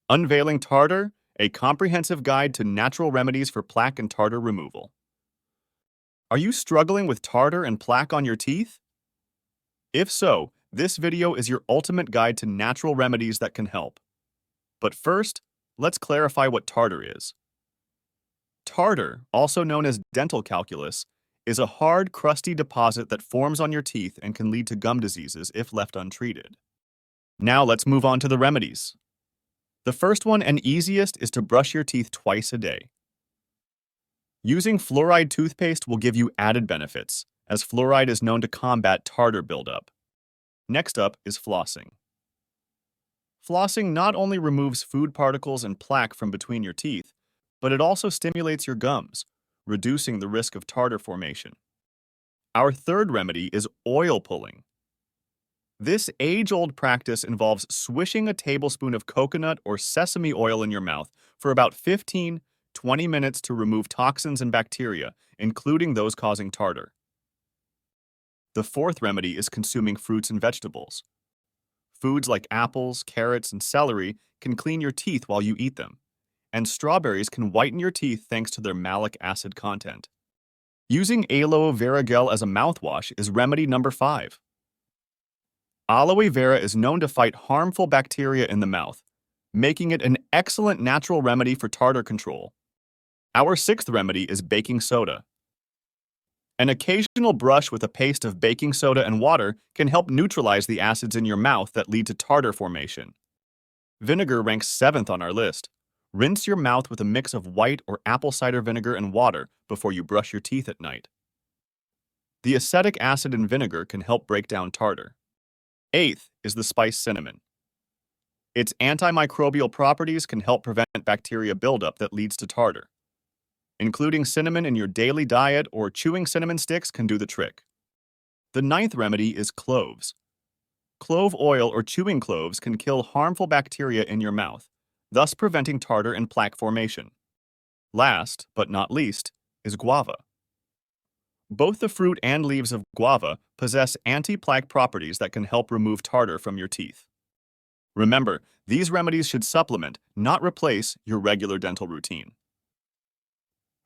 Unveiling Tartar, a comprehensive guide to natural remedies for plaque and tartar removal. Are you struggling with tartar and plaque on your teeth? If so, this video is your ultimate guide to natural remedies that can help. But first, let's clarify what tartar is. Tartar, also known as dental calculus, is a hard, crusty deposit that forms on your teeth and can lead to gum diseases if left untreated. Now let's move on to the remedies. The first one and easiest is to brush your teeth twice a day. Using fluoride toothpaste will give you added benefits, as fluoride is known to combat tartar buildup. Next up is flossing. Flossing not only removes food particles and plaque from between your teeth, but it also stimulates your gums, reducing the risk of tartar formation. Our third remedy is oil pulling. This age-old practice involves swishing a tablespoon of coconut or sesame oil in your mouth for about 15-20 minutes to remove toxins and bacteria, including those causing tartar. The fourth remedy is consuming fruits and vegetables. Foods like apples, carrots, and celery can clean your teeth while you eat them, and strawberries can whiten your teeth thanks to their malic acid content. Using Aloe Vera gel as a mouthwash is remedy number 5. Aloe Vera is known to fight harmful bacteria in the mouth, making it an excellent natural remedy for tartar control. Our sixth remedy is baking soda. An occasional brush with a paste of baking soda and water can help neutralize the acids in your mouth that lead to tartar formation. Vinegar ranks 7th on our list. Rinse your mouth with a mix of white or apple cider vinegar and water before you brush your teeth at night. The acetic acid in vinegar can help break down tartar. 8th is the spice cinnamon. Its antimicrobial properties can help prevent bacteria buildup that leads to tartar. Including cinnamon in your daily diet or chewing cinnamon sticks can do the trick. The 9th remedy is cloves. Clove oil or chewing cloves can kill harmful bacteria in your mouth, thus preventing tartar and plaque formation. Last, but not least, is guava. Both the fruit and leaves of guava possess anti-plaque properties that can help remove tartar from your teeth. Remember, these remedies should supplement, not replace, your regular dental routine.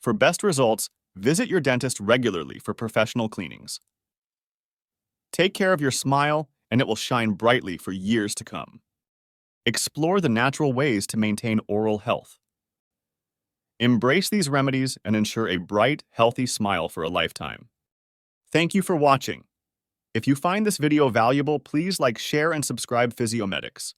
For best results, visit your dentist regularly for professional cleanings. Take care of your smile, and it will shine brightly for years to come. Explore the natural ways to maintain oral health. Embrace these remedies and ensure a bright, healthy smile for a lifetime. Thank you for watching. If you find this video valuable, please like, share, and subscribe Physiomedics.